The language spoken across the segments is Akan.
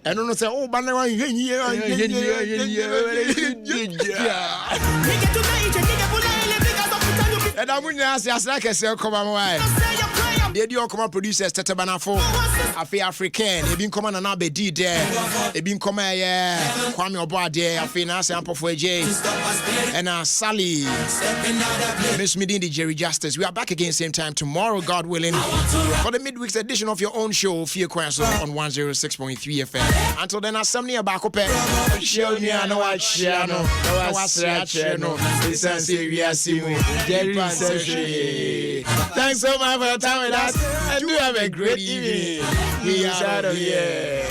and no say oh banana and I'm going to ask you, like I said, come on, they do come producers, Tete Banafo, Afi African, they been coming and be did there, they been coming, Kwame Obade, Afi Nasa Ampo for J, and Sally, Miss Medindi, Jerry Justice. We are back again same time tomorrow, God willing, for the midweek's edition of your own show, Fear Quasso on 106.3 FM. Until then, I'm Sammy Abakope. Show me, I know I share, no, I say, no, this is serious, Jerry. Thanks so much for your time with us, and do have a great evening. We are out of here.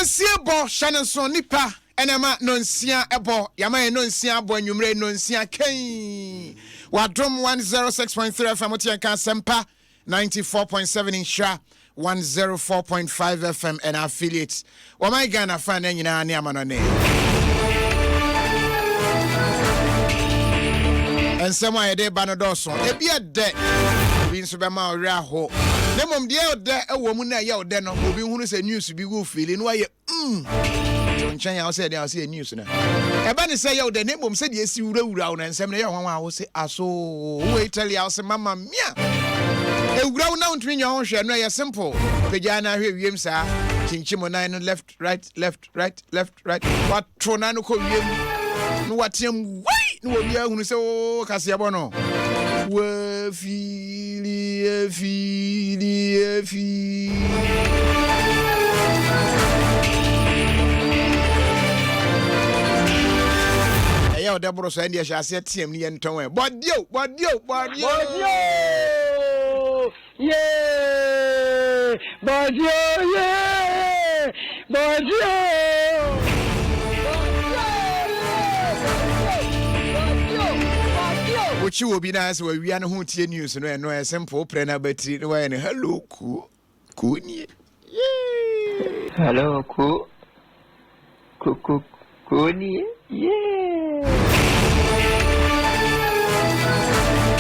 Kasiebo Shannon son nipa enema nonsia ebo yama nonsia abo anwumre nonsia kan Adom 106.3 FM Otienka Sempa 94.7 in Sha 104.5 FM and affiliates. Wa my Ghana fan nyina ne amanone ensemo ayede banodoso ebia de bi nso be ma ori aho nemom de ode ewo mu na ye ode no obi hunu se news bi go feel no aye chen ya say dey say news na eba ne say ye ode nemom se de esi wurawura na nsem na ye hwan wo se aso wo Italy house mama mia ewura na ntwi nya ho hwe no ye simple peja na hwe wiem sa chinchimo nine left right what trona no ko wiem no watiem wai no obi ahunu se o Kasiebo no we fili eya odebro so ndi ehya ase tiem ni yenton we bodio yeah bodio yeah Uchi will be nice where we are no tie news no no simple prena battery no way hello ku ni hello ku ni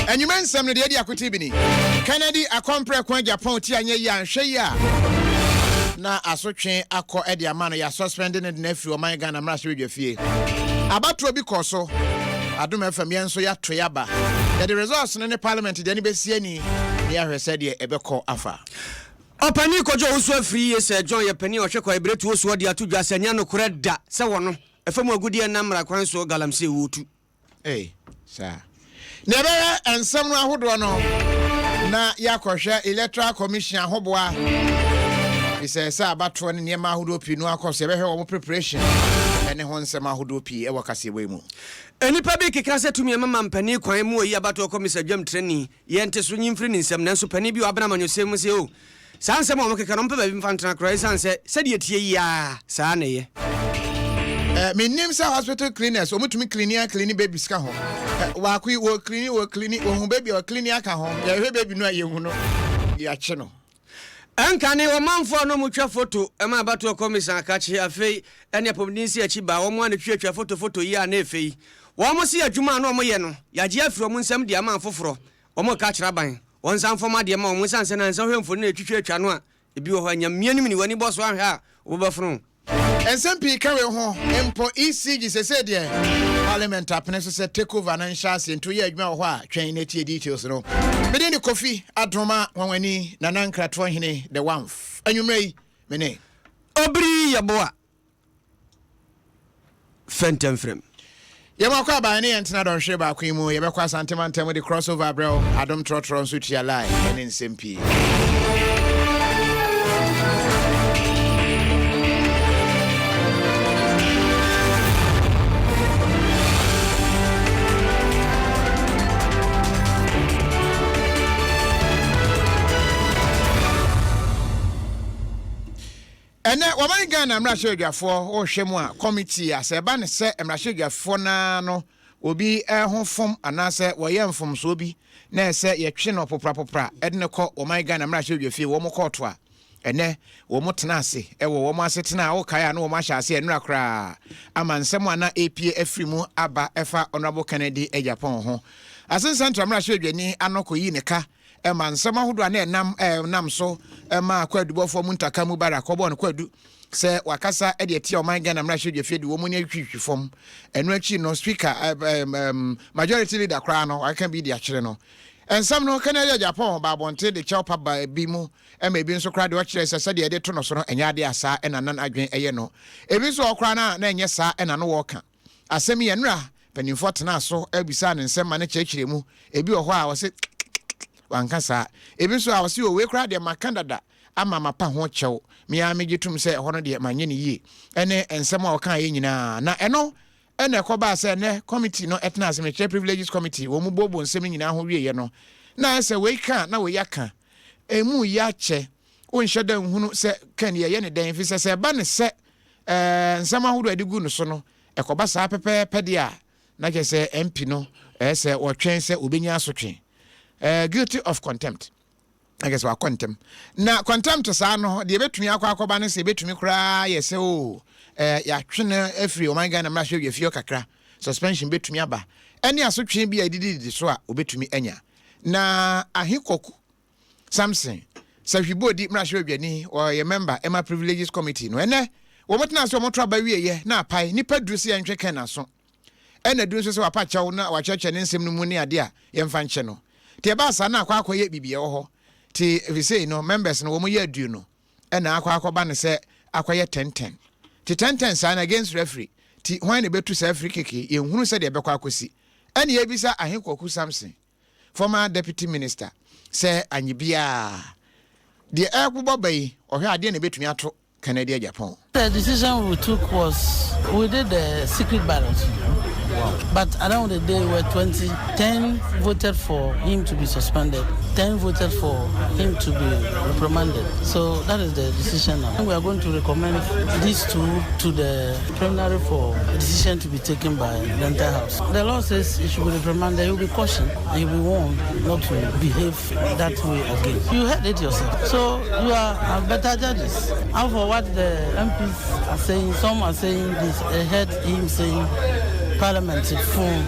and you men some the idea akutibini Kennedy akompre kwan Japan ti anye ya nhwe ya na asotwe akọ e dia ma no ya suspending the nephew o man Ghana mra radio fie abatro bi koso Adom FM yenso ya toyaba the results in the parliament de ni besie ni ya hwese de ebekọ afa opani kojo osu afri yese John ye pani ohwe kwa ibretu osu de atudwa sanya no koreda se wono efam agudie namra kwan so galamse wotu sa nebe ensem no ahodo no na yakohwe electoral commission ahoboa isesa abatro ne niema ahodo pinu akose behwe wo preparation ene ho nsem ahodo pi e Kasiebo mu enipa bi kekra se tumi mama mpani kwan mu oyi abato komisa dwam treni yente so nyimfiri ni nsem nanso pani bi wabna manyosem se o sansem o mekeka no mpa ba bi mfantana kra sanse se de tie ya sa na ye me name sa hospital cleaners omutumi clean baby ska ho wa clean wo baby o clean aka ho ya hwe baby no aye hu no ya che no Ankane wo manfo no mutwa photo ema abato komisa akachi afei ene pomnisi achi ba wo mo ane twetwa photo yi a na efei wo mo se adwuma no mo ye no yaje afiro mo nsam de ama foforo wo mo ka kira ban won san foma de ma wo sanse na nsa hwemfo na twetwa no a ebi wo hanya mianim ni wani boso ahwe a wo bafro SMP kawe ho empo ECG se de parliament apene so se take over na nhyase into ye adwuma ho a twen na tie details no mede ni Kofi Adoma wanwani na nankrato hene the one anwumrei mene obri yaboa fentemfrem Yema ba ne yentena don hwe ba kwan mu ye bekwa santemantam de crossover bro Adom trotron so tia line ene SMP ene woman Ghana mrashedwafo o hwemu a committee aseba ne se mrashedwafo na no obi ho fom anase woye mfom so obi na se yetwe no popra edne kɔ woman Ghana mrashedwafie wo mo kɔto a ene wo mo tena ase wo mo ase tena wo kai a no wo ma hya ase enura kra amansem ana APA afrimu aba efa honorable Kennedy Japan ho asensan tramrashedwani anoko yi ne ka ema nsema hodo na nam so ema kwadubofo mu ntaka mu bara kɔbɔ no kwadu se wakasa e de tie oman Ghana mrashedwafie de wo mu ne atwitwi fom enu achi no speaker majority leader kra no I can be the akire no ensam no Kennedy Japan ba bonte de chawpa ba bi mu ema bi nso kra de wakire se de de to no so no enya de asa ena nan adwen eye no ebi so okra na enye sa ena no woka asem ye nra panimfo tena so ebisa ne nsem ma ne kyekire mu ebi wo ho a wo se wankasa ebi so a wo se we kra de makandada ama mapa ho kyew me a megitum se ho no de manye ne yi ene ensem a wo kan ye nyina na eno ene koba se ne committee no etna se me privileges committee wo mu bobo nsem nyina ho wie ye no na se we kan na we yaka emu ya che wo nheda nhunu se kan ye ne den fi se ba ne se nsem ahodo adigu no so no ekoba sa pepe de a na je se MP no se wo twen se obenya asotwe guilty of contempt. I guess wa contempt. Na contempt sa no de betumi akoba no se betumi kra ye se o ya twene afri o man Ghana mrashedwafie kakra suspension betumi aba. Ene asotwe bi adidi so a obetumi anya. Na ahikoku Samson sahwibodi mrashedwani or ye member Emma Privileges Committee no ene wo motena so motro aba wie ye na apai nipa durusi ya ntwe ken na so. Ene duru so apa chawo na wa cheche ne nsem no mu ne ade a ye mfa nche no. Te ba sa na akwakoye bibie wo ho. Ti we say no members no wo mo ye adu no. Ena akwakoba ne se akoye 10-10. Ti 10-10 sa na against referee. Ti hwan ne betu sa free kick ye hunu se de bekwa akosi. Ene ye bisa ahenkoku Samson. Former deputy minister say anyibia. The airport bay or here ade ne betumi ato Canada Japan. The decision we took was we did the secret ballot. Wow. But around the day were 20, 10 voted for him to be suspended, 10 voted for him to be reprimanded. So that is the decision now. And we are going to recommend these two to the preliminary for a decision to be taken by the entire House. The law says he should be reprimanded, he will be cautioned, and he will be warned not to behave that way again. You heard it yourself. So you are better judges. As for what the MPs are saying, some are saying this, I heard him saying Parliamentary phone,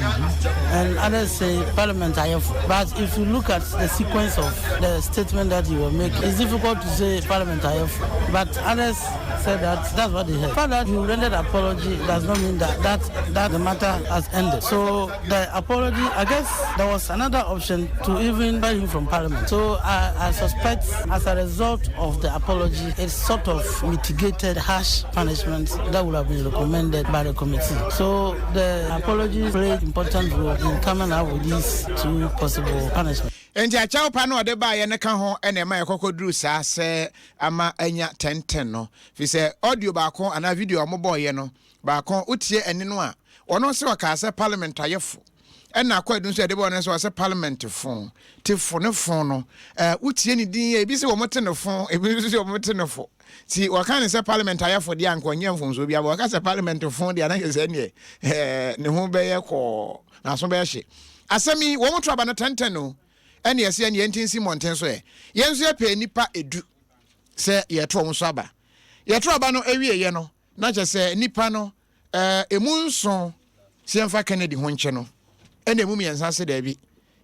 and others say Parliamentary. But if you look at the sequence of the statement that you will make, it's difficult to say Parliamentary. But others said that's what they heard. But that you rendered apology does not mean that the matter has ended. So the apology, I guess there was another option to even buy him from Parliament. So I suspect as a result of the apology, it's sort of mitigated harsh punishment that would have been recommended by the committee. So the apologies played important role in coming out with these two possible punishments. Enti achaw pa no de ba ye ne ka ho ene ma yekokoduru sa se ama anya 10-10 no fi se audio ba ko ana video ambo ye no ba ko utie ene no a ono se waka se parliament ayefo ena kwadu so de bo no se parliament fon ti fo ne fon no utie ni din e bi se wo mote ne fon e bi se wo mote ne fo ti waka ne se parliament ayefo de anko nya fon so bia waka se parliament fon de ana se ne ne ho be ye ko na so be hye asemi wo moto aba no 10-10 no ene yesi ene yentinsi monten so yenso ye pe nipa edu se yeto wo so aba yeto aba no ewie ye no na che se nipa no emu nso se mfa Kennedy ho nche no ene emu miensa se da bi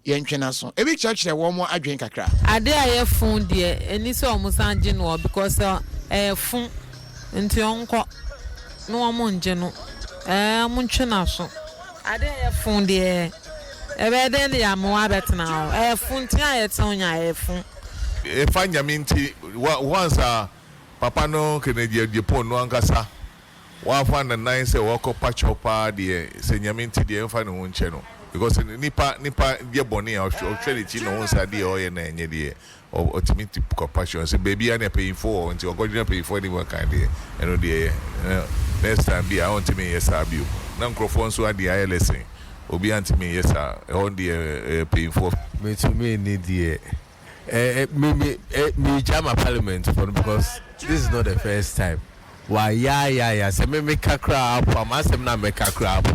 ye ntwe na so ebi church wo mo adwen kakra ade aye fun de eni se o mo sanje no because fun nti onko no o mo nje no mo ntwe na so ade aye fun de ebe den ya mo abetna funti ayete onya fun e fanya minti once papa no Kennedy Japan no ankasa wa fa na nine say wo ko pacho pa de se nyaminti de mfa no nche no because nipa de boni a hwele ti no nsa de o ye na enye de ultimate compassion say baby an pay for until go dey pay for anyone kind de eno de next time be I want me yes abiu na microphone so ade aye lesson obi anti me yes on the pay for me to me need the me jam a parliament for because this is not the first time. Why, yeah. Say me make a crap. I'm asking na make a crap.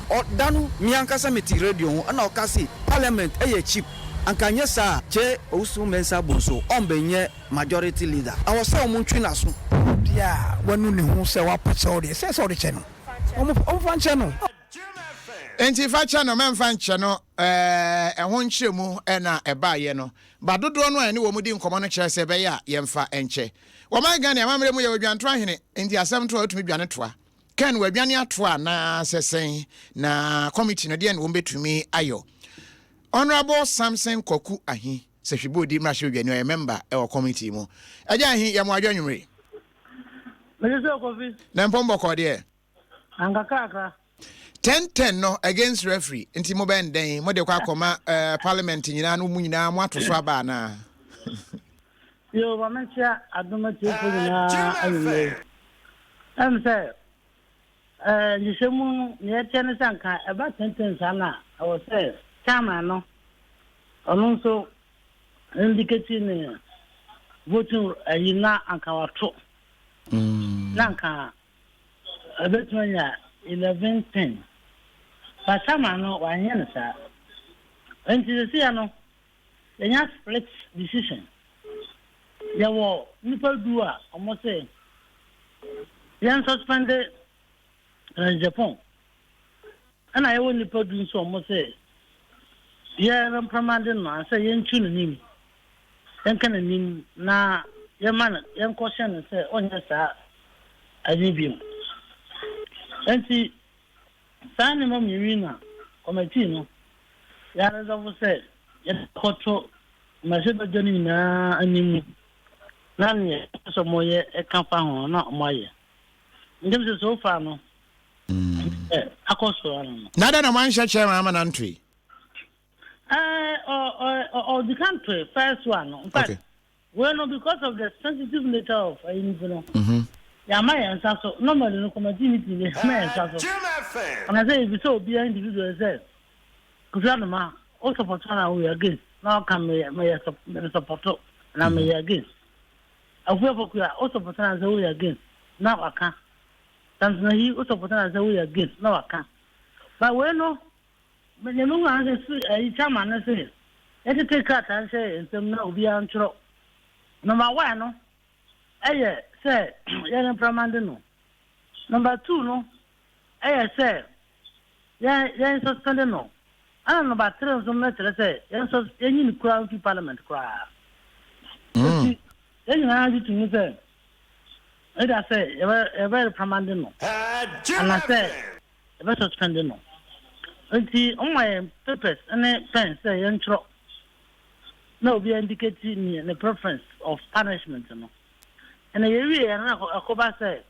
O danu mi ankasa meti radio ho na okasi parliament cheap. Anka nye sa che osu mensa bonso ombenye majority leader. Awo se omuntwi na so. Dia wanu ne ho se wa pese o de se so de che no. Omo fan che no. Enti fa cha no memfa nche no ho nchemu na eba ye no ba dodo no ene wo mudi nkomo no kire se be ya yemfa enche wo man Ghana amamre mu ye wadwanto ahene enti asem to atumi dwane toa ken wadwane atoa na sesen na committee no de ne wo betumi ayo Honorable Samson Koku ahi se hwibodi mra hwe wadwane o member e wo committee mu aja ahi ye mo adwanwumre me se Kofi na mpombo ko de angakaka 10-10 no against referee nti mo ben den mo de kwa koma parliament nyina no mu nyina mo atoso aba na yo ba mentia Adom chefo na ayi say you shemu ne tene sanka eba 10-10 sana I was say chama no onu so indicate ne voting ayina anka wato nanka abetwanya 11-10 but chama no wanye no sa enti se ya no enya split decision ya wo nipa du a omo say yan suspended Japan ana yewo nipa du so omo say ya ran pramande no say yan tunu nim yan kana nim na yan man yan question say onya sa adibim enti sani mo miwina committee no ya resolve say ya koto masebe joni na animu na ne so moye e kan fa ho na moye ndem se so fa no akoso no nada na man hye chairman na ntwi the country first one in fact okay. Well, no, because of the sensitive nature of yeah, my answer so normally no committee meeting is my answer so and I say if so be an individual says because ma also support na we against now come me support na me against I feel for also support na say we against now I can na he also support na say we against now I can but we no me no wan say chairman na say it take cut and say nsem na obi antro number 1 no say yeah pramande no number 2 no say yeah suspend no and number 3 so me tell say yeah so any crown to parliament cry then you have to me say I say ever pramande no and I say ever suspend no until on my papers and pen say intro no be indicating the preference of punishment no and we na akoba say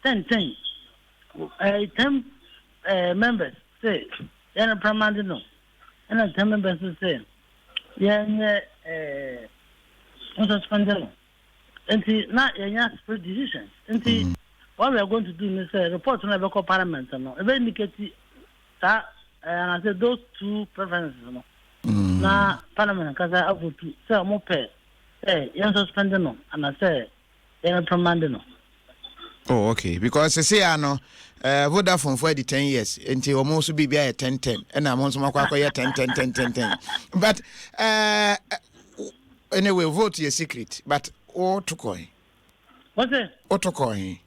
10 members say yana pramande no and 10 members say yana suspended and na yana split decisions and what we are going to do is report to the parliament no e indicate that and I said those two preferences no na parliament kaza avotu say mo pay yana suspended no and I say oh, okay. Because say no Vodafone for the 10 years until almost be 10-10 and I'm also 10. But anyway, vote your secret. But what to coin? What's it? What to coin?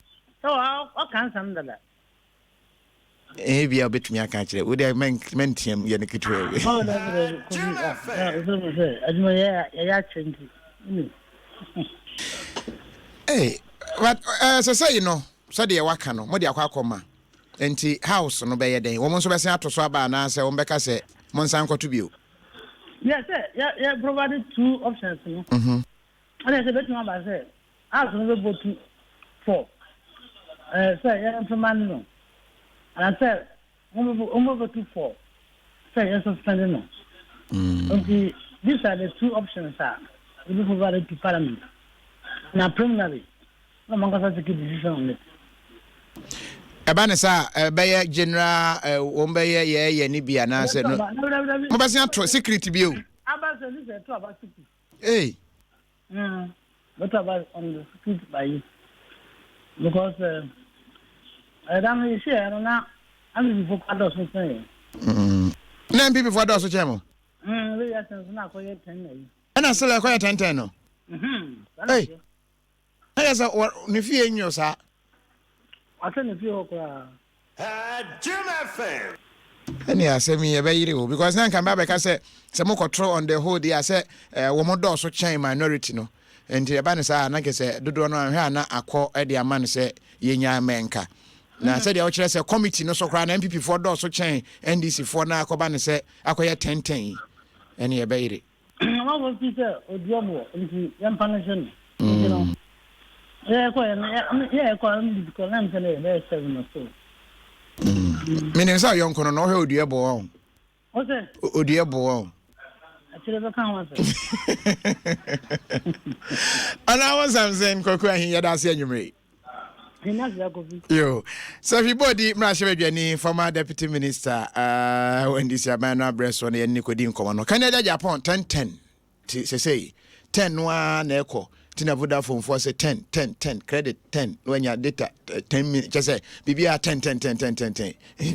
So how can some that? Be a bit me. I can't tell. Would I meant him? You're the oh, hey, but so say you know, so dey waka no, mo dey akwa enti house no be ye den. Wo mo so be say atoso aba na say wo beka say mo nsan kwato bio. Yes, sir. Yeah, provided 2 options, no. And I said bet no ba say, house no be vote 4. Say yeah, implement no. And I said, we vote 4. Say yes, suspend no. Okay, these are the 2 options that we provided to parliament. Na preliminary no manga take decision on it ebanesa be general won be ye ni bia na se no mo be se secret bio aba se this to aba secret eh what about on the street by you? Because I don't see I don't know. I'm before others say. Nine people for those chemo. We are not quite 10. And I still quite 10 no. Hey. Hey, so what if you in your sir? I think if you Jim FM. And yeah, say me a very because now come back. I say some more control on the whole day. I say woman does so change minority no. And the banisa na say do no hwe na akọ e de man say yenya menka. Na say the ochire say committee no so kra na MPP for do so change NDC for na akọba ne say akoye 1010. And ye be ire. What was Peter Odiomo into Yampanation? You know. Yeah, because I'm saying there's 7 or so. Meaning say yon kono no he Odiobo. What's it? Odiobo. Actually, I can't And I was saying, Coco, and he that's anyway. Yo, so everybody, Mrashebeni, former deputy minister, when this Yabana breast on the Nicodine Common, Canada, Japan, 10 say 10 1 echo. Tina Vodafone for say 10 credit 10 when your data 10 minutes just say BBR 10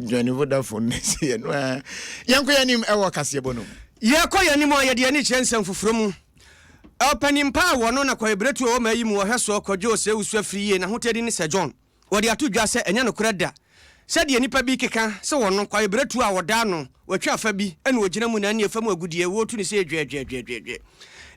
join Vodafone say no yanko yanim e work Kasiebo no ye koya ni mo ye de ani kyensem foforo mu opening power no na kwabretu o mayi mu ohweso kodjo se usu afriye na hotedi ni Sir John wode atodwa se enya no kreda se de nipa bi keka se wono kwabretu a woda no watwa afa bi ene ogina mu na ne afam agudie wo tu ni se dwe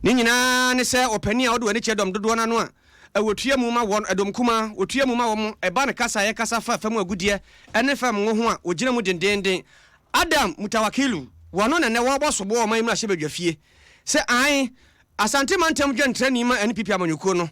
ni nyina ne se opani a wode wani chedom dodo na no a wotua mu ma won Adom kuma wotua mu ma wo eba ne kasa ye kasa fa afam agudie ene fam ngo ho a ogina mu dendenden Adam mutawakilu wono na ne wo bosobo o mayimra hyebadwafie se an asante mantem dwentrani ma NPP amanyuko no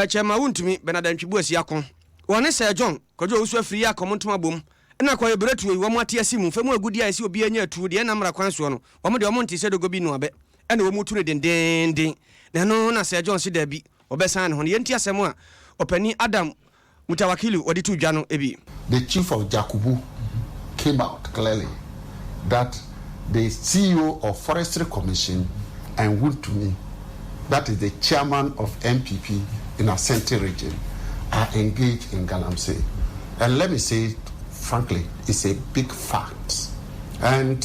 chema wuntumi benadantwibu asiakon wone Sir John kojo usu afiri akomontom bom na kwa yebretu wo mo ate asimu famu agudi a esi obi anya atu de na mra kwanso no wo de wo monte se dogo bi no abe ene wo mutu ne dendenden na no na Sir John si da bi obesan ne ho ye nti asem a opani Adam mutawakili wodi tu dwa no ebi. The chief of Jakubu came out clearly that the CEO of Forestry Commission and Wuntumi, that is the chairman of MPP in Asante region, are engaged in Galamsey. And let me say frankly, it's a big fact. And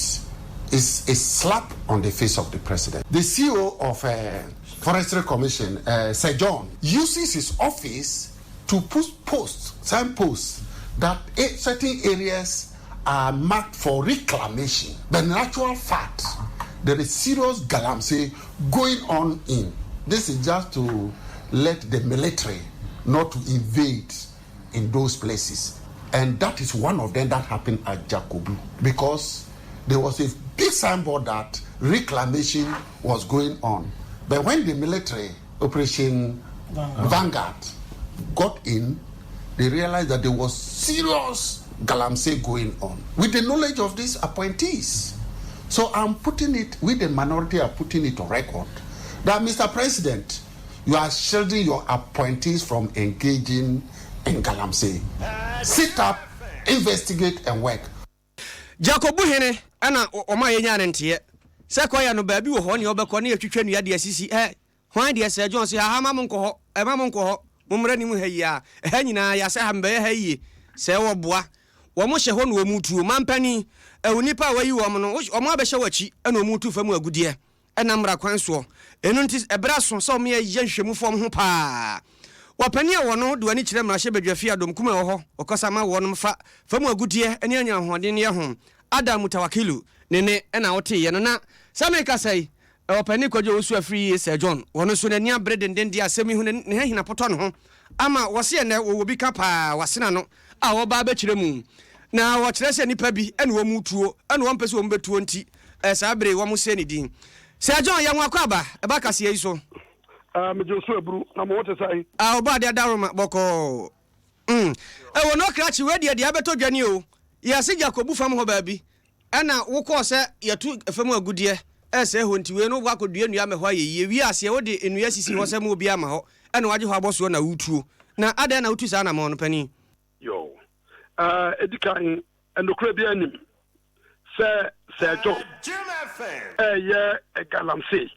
it's a slap on the face of the president. The CEO of Forestry Commission, Sir John, uses his office to put signposts that certain areas are marked for reclamation. But in actual fact, there is serious galamsey going on in. This is just to let the military not to invade in those places. And that is one of them that happened at Jakubu, because there was a big signboard that reclamation was going on. But when the military Operation Vanguard got in, they realized that there was serious galamsey going on with the knowledge of these appointees. So I'm putting it, with the minority are putting it on record, that Mr. President, you are shielding your appointees from engaging in galamsey. Sit up, investigate and work. Jacobu hene ana oma yenya ntie se koya no baabi wo ho ne obekọ ne atwitwa nua de asisi hwan de Sir John se ha ma monko ho ma monko ho mumra ni mu hayia nyina ya se ha mbe hayi se wo boa wo mo hye ho no mutuo mampani onipa wayi wo mo no wo mo abehye wachi ana omutu famu agudie ana mra kwanso enu nti ebra so so me ye nhwemu fom ho pa wapani a wono de wani kire mra hye badwafi Adom kuma wo ho okosama wo no fa famu agudie ene anya hoden ye ho Adam mutawakilu nene ena wote ye no na sameka sai opani kwajo osu afri Sir John wono so nani abre denden dia asemi hu ne hina poto no ho ama wose ne wo bi kapa wasena no a wo ba ba kire mu na wo kire se nipa bi ene wo mutuo ene wo mpese wo mbetuo nti sabre wo mo se ni din Sir John ya nwa kwaba e ba kase yi so me josu ebru na mo wote sai oba de daroma boko wo no krachi we de abeto dwane o ya se Jacobu fam ho ba bi ena wo ko se yatu fam agudie ese ho nti we no wa kodua nua me ho aye wi ase wo de enua sisi ho se mo bi ama ho ena waje ho aboso na wutuo na ada na wutu sa na mo no pani yo edikan endokra bi anim se John ye galamsey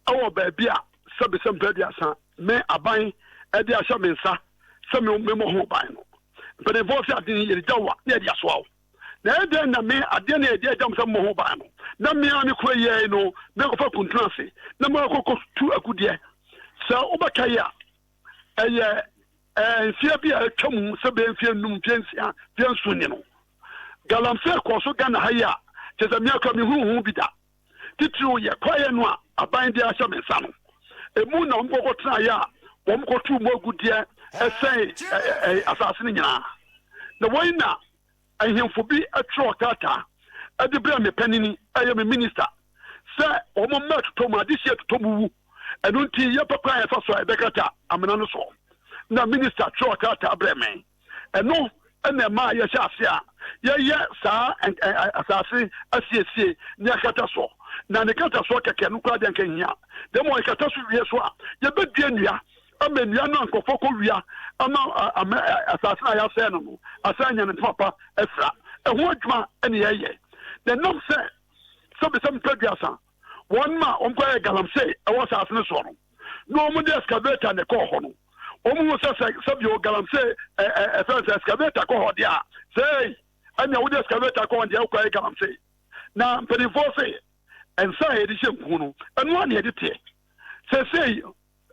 awo ba bi a sabe dia san me aban ɛde ahyɛ me nsa sɛ me mo ho ban no mpanyinfoɔ sɛ ade yɛ gyawa na yɛde asoa wo na ɛdɛn na me adeɛ na yɛde agyam sɛ mo ho ban no na me a me kura yɛ no me kɔfa kuntuna ase na mo akɔkɔ tu akudeɛ sɛ wobɛka yi a ɛyɛ mfie bi a atwa mu sɛ bɛyɛ mfie num mfie nsia mfie nso ni no galamsey kɔ so Ghana ha yi a kyɛ sɛ meakora mehuhu bi da titiriw yɛ kwaeɛ no a aban de ahyɛ me nsa no ɛmu na ɔmkɔkɔ tenaeɛ a wɔmkɔto mu agudeɛ ɛsɛe asase no nyinaa na wɔyi na ahemfo bi atwerɛ krataa ɛde berɛ me panini ɛyɛ me minister sɛ ɔmomma atotɔ mu adehyeɛ atotɔ mu wu ɛno nti yɛpɛkɔ a yɛfa so a ɛbɛkata amena no so na minister twerɛ krataa berɛ me ɛno ɛna ɛma yɛhyɛ ase a yɛyɛ saa asase asiesie ne akata so na ne kata so kɛkɛ no koraa deɛ nka hia dɛ ma ɔkata so wie so a yɛbɛdua nnua ama nnua no ankɔfɔ kɔ wia ama asase no a yɛasɛe no asan nya ne ntoma afira ɛho adwuma ɛne yɛyɛ na nam sɛ sɛbisɛ mpadua wɔn ma ɔmkɔyɛ galamsey ɛwɔ asase no soɔ no na ɔmo de excavator ne kɔɔ hɔ no ɔmo sɛ sɛbio galamsey ɛfɛn sɛ excavator kɔ hɔ deɛ a sɛi ɛnea wode excavator kɔ hɔ deɛ wokɔyɛ galamsey na mpanimfoɔ sɛ ɛnsa a yɛde hyɛ nku no ɛno a ne yɛde teɛ sɛsɛi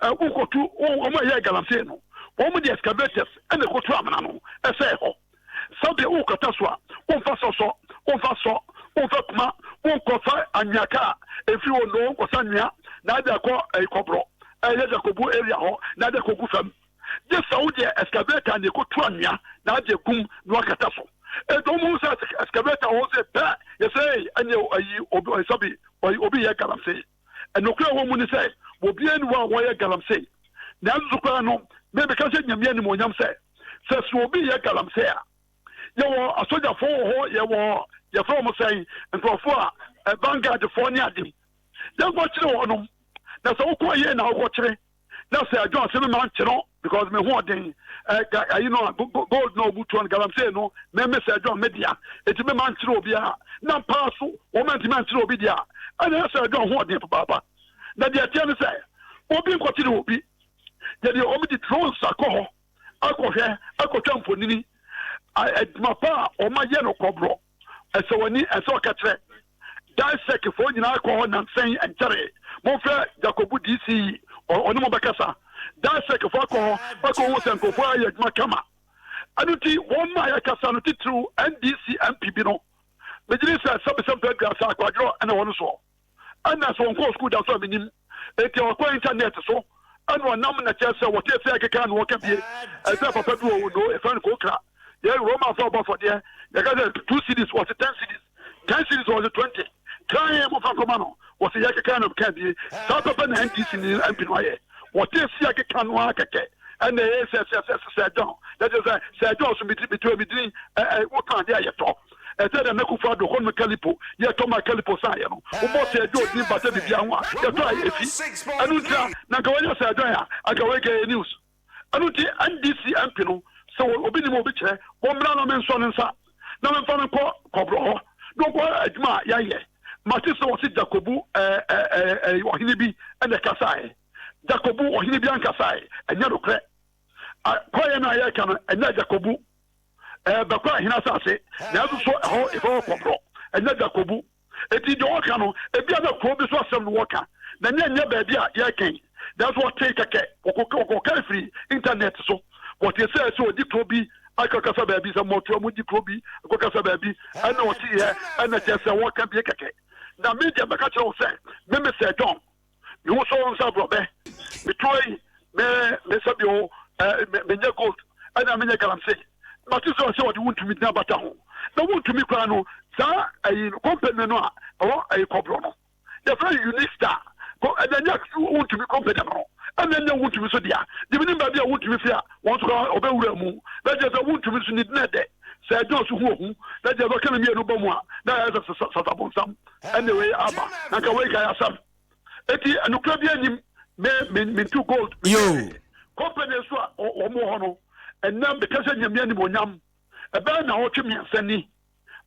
wokɔtu ɔmo ɛyɛ galamsey no ɔmo de excavators ɛna ɛkɔtu amena no ɛsɛe hɔ sɛbia wokɔta so a womfa sɔsɔ womfa sɔ womfa kuma wonkɔfa anwaka a ɛfiri wɔ no wonkɔsa nwea na ade akɔ kɔborɔ ɛyɛ de akɔbu area hɔ na ade akɔgu fam gye sɛ wodeɛ excavator ne ɛkɔtu anwea na ade gum na wakata so ɛdɔm sɛ excavator wɔ sɛ pɛ yɛsɛ ɛnyɛ ayi obi yɛ galamsey ɛnokura wɔ mu ne sɛ obiara ni wɔ a wɔyɛ galamsey nanso koraa no mebɛka sɛ nyame animonyam sɛ sɛ obi yɛ galamsey a yɛwɔ asogyafoɔ wɔ hɔ yɛwɔ yɛfrɛ mo sɛn nkurɔfoɔ a vanguardfoɔ ne ade yɛnkɔkyere wɔ nom na sɛ wokɔ yɛ na wokɔkyere na sɛ adwo ase no ma nkyerɛ because me hoɔden ayi no gold na obutuo no galamsey no mɛmɛ sɛ adwo media ɛti mema nkyerɛ obi a na mpaa so wɔma ntimi ankyerɛ obi deɛ a ɛne sɛ adwo hoɔden papaapa na deɛ ɛteɛ no sɛ obi nkɔkyere obi yɛde ɔmo de drones akɔ hɔ akɔhwɛ akɔtwa mfonini adwuma pa a ɔma yɛ no kɔborɔ ɛsɛ wani ɛsɛ ɔka kyerɛ dissect fo nyinaa kɔ hɔ nansɛn ɛnkyɛre momfrɛ jacobu dc ɔne mo bɛkasa dissect fo akɔ hɔ akɔ ho sɛ nkurɔfoɔ ayɛ adwuma kama ɛno nti wɔn ma yɛkasa no titiriw ndc mp bi no megyere sɛ sɛbesɛmpa aduasa akwadworɔ ɛna wɔ no soɔ ɛna sɛ wɔnkɔɔ skul da so a menim ɛnti ɔkɔ internet so ɛna ɔnam na kyerɛ sɛ wɔte sɛ ɛkeka na wɔka bie ɛsɛ papa bi wɔ no ɛfɛ no kokra yɛ roma fɔ bɔfɔdeɛ yɛka sɛ 2 cities wɔse 10 cities 10 cities wɔse 20 kran mo fa kɔma no wɔse yɛkeka no ka bie saa papa na ndc ne mp no ayɛ wɔte si akeka no a kɛkɛ ɛna ɛyɛ sɛ dɔn yɛte sɛ dɔn so midiri woka adeɛ a yɛtɔ ɛsɛ dɛ mɛkufo ado hɔ no kalipo yɛtɔ ma kalipo saa yɛ no wobɔ sɛ dɔn odi bata bibia ho a yɛtɔ a yɛfi ɛno nti na nka wɔnyɛ sɛ dɔn a anka wɔyɛ news ɛno nti ndc mp no sɛ obi nim obi kyerɛ wɔmmra no mensɔ ne nsa na memfa no nkɔ kɔborɔ hɔ na ɔkɔ adwuma a yɛayɛ mate sɛ wɔse jacobu ɔhene bi ɛnɛ kasaeɛ jacobu ɔhene bi ankasaeɛ ɛnyɛ nokorɛ kɔyɛ no a yɛreka no ɛnyɛ jacobu bɛkɔ ahene asase nanso so ɛhɔ ɛfɛ kɔborɔ ɛnyɛ jacobu ɛti deɛ wɔka no ebi a na kuro bi so asɛm no wɔka na nyɛ baabi a yɛrkɛn nanso wɔtee kɛkɛ wɔkɔka firi internet so wɔte sɛ odi kuro bi akɔkasa baabi sɛ mmɔtoa mu di kuro bi akɔkasa baabi ɛna wɔte yɛ ɛna kyɛ sɛ wɔka bie kɛkɛ na media bɛka kyerɛ wo sɛ meme sɛ dɔn meho so wo nsa borɔbɛ metoa yi mesɛ bio menyɛ gold ɛna menyɛ galamsey mate sɛ sɛ wɔde wontumi dina bata ho na wontumi koraa no saa ayi company no a ɛwɔ ayi kɔborɔ no yɛfrɛ unique star ɛna nyɛ wontumi company no ɛna nyɛ wontumi so deɛ dibini baabi a wontumi fi a wɔn so ɔbɛwura mu na kyerɛ sɛ wontumi so ne dina dɛ sɛ ɛdɔn so ho ohu na kyerɛ sɛ ɔka ne mmienu bɔ mu a na ɛyɛ sɛ sasabonsam ɛna wei aba na nka wei ka yɛ asam eti nokura bi anim mentu gold company so a wɔn wɔ hɔ no ɛnam bɛka sɛ nyamia nim onyam ɛbɛn na ɔtwe mmiɛnsa ni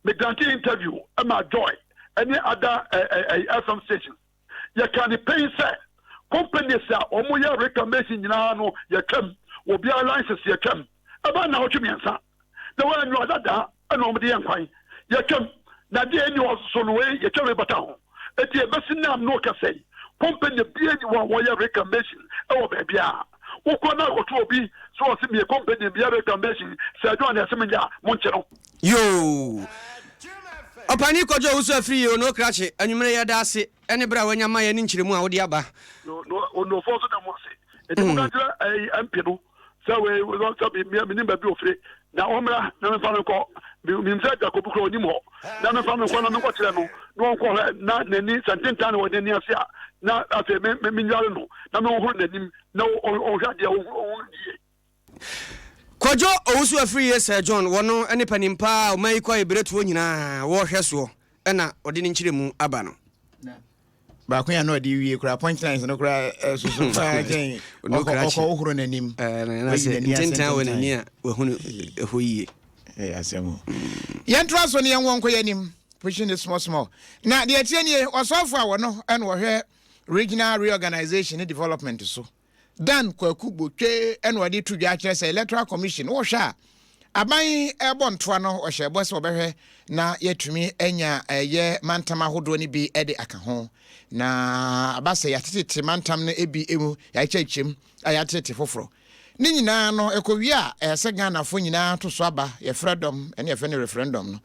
megrante interview ɛma joy ɛne ada fm station yɛka ne pɛn sɛ companies a omo ya reclamation nyina no ya kam obi a license ya kam aba na ho twemiansa na wa nyu adada ana omo de yankwan ya kam na de any so no we ya twem bata ho eti ebesinam no ka say company bi any wa ya reclamation e wo ba bia ukona otu obi so o si me company bi ya reclamation say do na semenya mo nkyero yo opani kojo usu afri yo no krache anwumre ya dase ene bra wanya ma ya ni nkyeremu a wo de aba no force na mo se eti mo ka jira MP no so we want to be me ni ba bi ofre na omra na me fa no ko mi mse da ko bukro ni mo na me fa no ko na me ko kire no no ko na nani santentan wo de ni afia na afi me nyare no na me ho nanim na o hwa de o die kojo owusu afri yes John wono ene panimpa o mai kwa ibretu nyina wo hweso ena ode ni nkyeremu aba no ba ko ya no de wie kura punchlines no kura susu fa gen oko ohuro nanim na se tintan wo nani a wo hunu ehoyie asemo yentro so ne yenwon ko yanim pushing it small na de atie nie osofo a wo no ene wo hwe regional reorganization and development so dan kwaku botwe ene wade to dwa kire say electoral commission wo hwa aban ebo ntoa no o hye bo se obehwe na yetumi enya ye mantam ahodo ni bi ede aka ho na abase yatete mantam no ebi emu ya kyekhem ayatete foforo ni nyina no ekowi a ese Ghana fo nyina to so aba ye freedom ene ye fe referendum no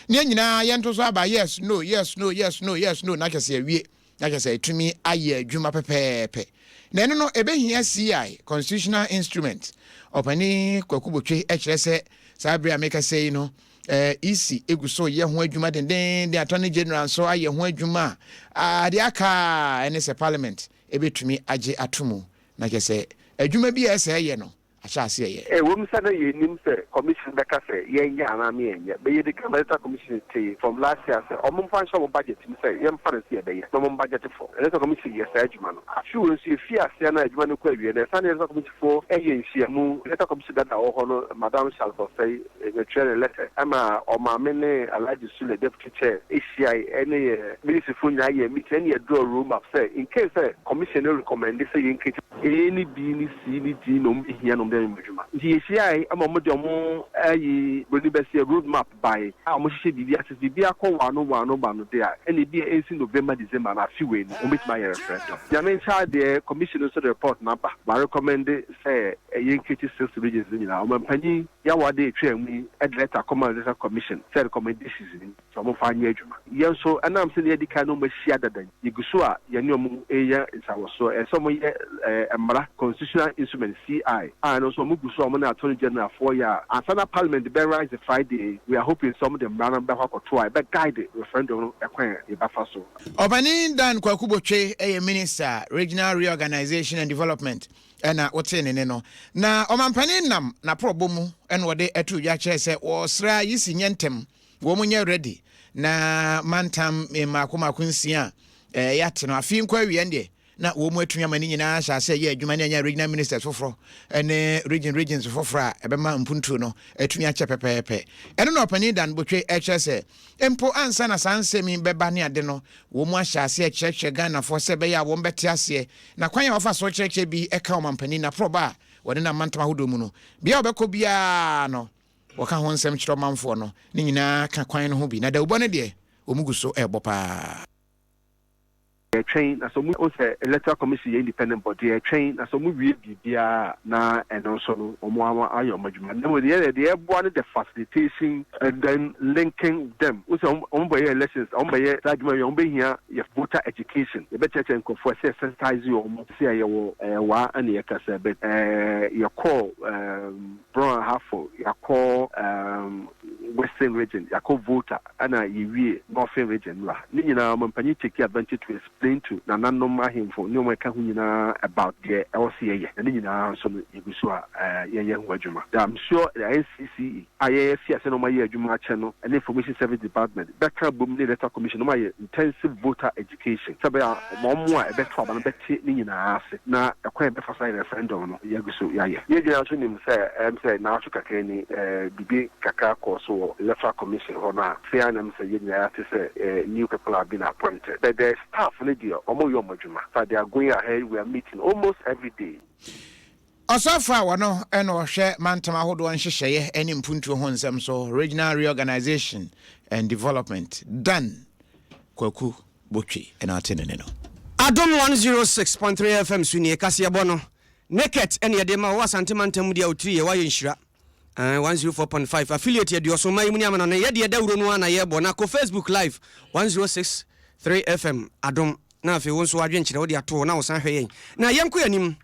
ni nyina ye nto so aba yes no na kese awie na kese etumi aye adwuma pepepe na eno no ebehia CI constitutional instrument opani kwakubotwe ekire se sabre ameka sei no EC eguso ye ho adwuma den de attorney general so aye ho adwuma ade aka ene se parliament ebetumi age atomu na kese adwuma bi ese ye no achase ye wo msana ye nim se commission beka se ye nya na me ye be ye the Parliamentary commission from last year se o mo fan show budget mi se ye mfa se ye be ye no mo budget for the commission ye se adwuma no asure so ye fi ase na adwuma no kwa wie na sa na the commission for ye nhia mu the commission that o ho no madam shall say a trail letter ama o ma me ne Alhaji Sule deputy chair ACI any ministry for nya ye meet any draw room up say in case commission recommend say ye nketi any B ni C ni D no hia no the ACI amomode omo ayi body road map by amo hye bibia se bibia ko wano ba no there and be ensi November December na fi we no meet my referendum ya men cha the commission so report number ba recommend say yenketi 6 regions nyina o manpanyi ya wade twam letter command commission say recommendations so mo fa nya adwuma yen so anam se ye dika no ma hia dadan yiguso a ye ne omo eya nsawoso so mo ye emra constitutional instrument CI and also muguso omo na attorney general for ya asana parliament be rise Friday we are hoping some of them run back or try but guide referendum ekwan e bafa so obani dan kwakubotwe minister regional reorganization and development ena wote ne no na omampani nam na probomu ena wode etu ya kire se wo sra yisi nyentem wo munye ready na mantam makunsia yate no afi nkwa wie ende na wo mu atumi amani nyina sha se ye adwuma ne nya regional ministers foforo ene regions foforo a ebema mpuntu no atumi ache pepepe eno no opani dan botwe eche se empo ansa na sansemi beba ne ade no wo mu ahya se eche Ghana fo se be ya wo mbete ase na kwan ya ofa so cheche bi eka omampani na proba wode na mantama hodo mu no bia obekọ bia no waka ho nsem kyerɛ manfo no ne nyina ka kwan no ho bi na da ubone de omuguso ebopa train as we also electoral commission independent body train as we bibia na and also omo ayo majuma no the one the facilitation and then linking them also on elections on by that you be here your voter education you better check for sensitize you omo see you wa and you can say but your call brown half your call western region your call voter and you northern region la ni na mampani take advantage to explain to na nanom ahemfo ne o meka hu nyina about the LCA and nyina so yeguso ye hu adwuma I'm sure the NCC IAF ase no ma ye adwuma ache no and information service department beka bom ne electoral commission no ma ye intensive voter education sabe mo a beto aba no beti ne nyina ase na ekwan be fasa referendum no yeguso ye gyina so nim say say na aso kakra ni bibi kaka ko so or electoral commission or not. Fair and say new people have been appointed. But the staff but they are going ahead. We are meeting almost every day. Osofa wano eno hwe mantama hodo nhyehyeye eni mpuntu ho nsem so regional reorganization and development done kwaku botwe ena atenene no Adom 106.3 FM suni Kasiebo no Naket ene yede ma wa santemantam dia otiri ye wa yenhira 104.5 affiliate ye dio so mai mu ni amana ne yede dawuro no na ye bo na ko Facebook live 106.3 FM Adom na afi wonso adwe nkyere wo dia to na wo san hwe yen na yenko yanim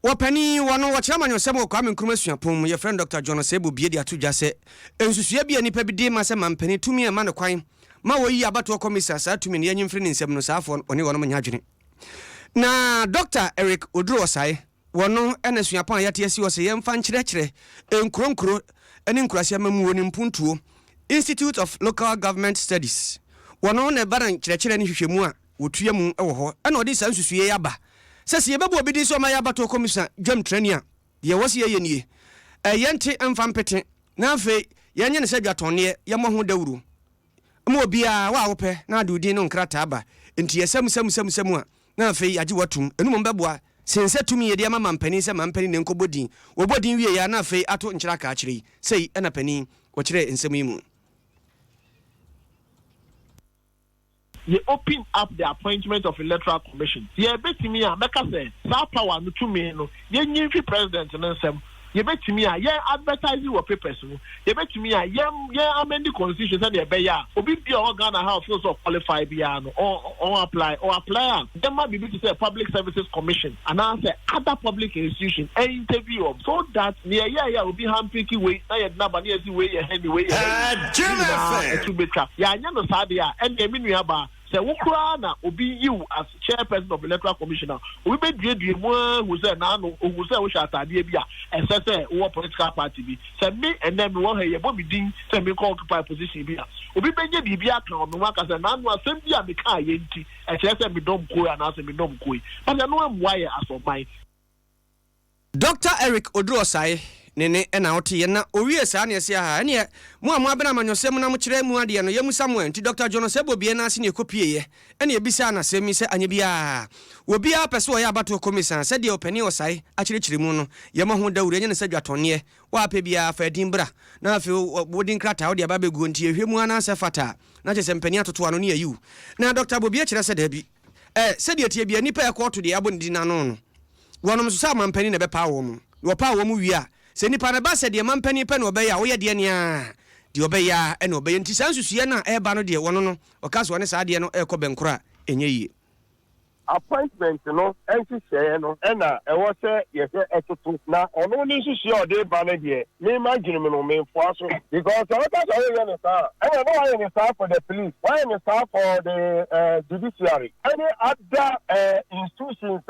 Wapani wano wachama nyosemo kwa mkrume suapum ye friend Dr. John Sebu biedi atuja se ensusuye bia nipa bi de ma se mampani tumi e ma ne kwan ma wo yi abato komisa sa tumi ne yanyimfiri ne nsem no saafo oni wono manyadwene na Dr. Eric Oduro Osai wono ene suapam yate asi wo se yemfa nkyerɛkyerɛ enkronkro ene nkurase amamu woni mpuntuo Institute of Local Government Studies wono ne baran kyerɛkyerɛ ne hwehwemu a wotua mu ewo ho ene odi sa nsusuye yaba sesi yebebo obidi so ma yabato komisa dwam trania ye wose ye nie yente emfa mpete na afi yenye ne se dwatonne ye mo ho dawuru mo bia wa wope na adudi no nkrata aba enti yesam a na afi age watum enu mo mbeboa sense tumi ye de ama mampani se mampani ne nkobodin wobodin wie ya na afi ato nkyira ka akiri sei ena pani wo kire ensem yi mu. You open up the appointment of electoral commission. You bet me a make say sa power no to me no. You nyinfi president no nsem. You bet me a ye advertise your papers no. You bet me a ye amend the constitution say dey be ya. Obi bi o Ghana house so qualify bia no or apply. There might be to say public services commission and answer other public institution interview so that near ya obi hampiki way na ye number near the way ye anyway. Ya nya no sa dia and e minu aba say wukura na obi you as chairperson of electoral commissioner we be due mo who say na no who say we shata dia bia and say we political party bi say me and then we want here bobi din say me call occupy position bia obi be nye bibia kan me waka say na no asem bia me ka ye nti e say me dom ko ya na say me dom ko but no am why as of mine. Dr. Eric Oduro Osai nene ena otie na owie saa ne ese ha ene mu abena manyosem na mo kire mu ade no yemu Samuel nti Dr. John Sebo bie na ase ne kopie ene ebisa na semi se anye bia obi a pese oya abato komisa se de opani Osai akirikire mu no yema ho dawure nya ne sadwatonne wa pa bia fa dinbra na afi wodin krata wo de aba begu nti ehwemu ana se fata na che se mpani atoto ano ne ayu na Dr. Bobie kire se da bi se de tie bia nipa e koto de abo ndina no wonom so sa mampani ne be pa wo mu wo pa wo mu wi a se nipa na ba se de mampani pe no obeya wo ye de ne a de obeya e no obeya nti sansusuye na e ba no de wono no o kaso ne sa de no e ko benkora enye yi appointment no enti share no na e wo se ye se etutu na ono ni susuye o de ba no de me imagine me no me fo aso because I want to hear no sa no why ni sa for the police why ni sa for the judiciary any other institutions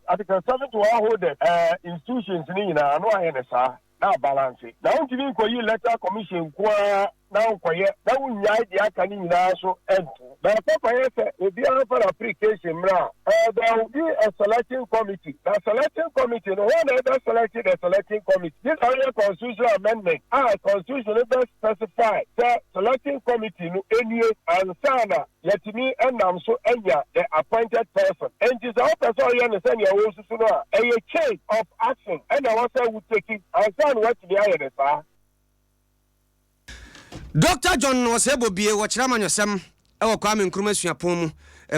article 7 to hold institutions ni na no why ni sa na balance na unti ni ko yi letter commission kwa na nkoye na wunya di aka ni nyina so ento na papa yese obi an for application mra there will be a selecting committee the selecting committee no one ever selected the selecting committee this is a constitutional amendment constitution will specify the selecting committee no anyway and sana yetimi enam so enya the appointed person and is the person you understand your own so no a chain of action and I was say we take it and san what the iron sir. Dr. John Osebo bie wachira manyosem ewo kwa menkruma suapon mu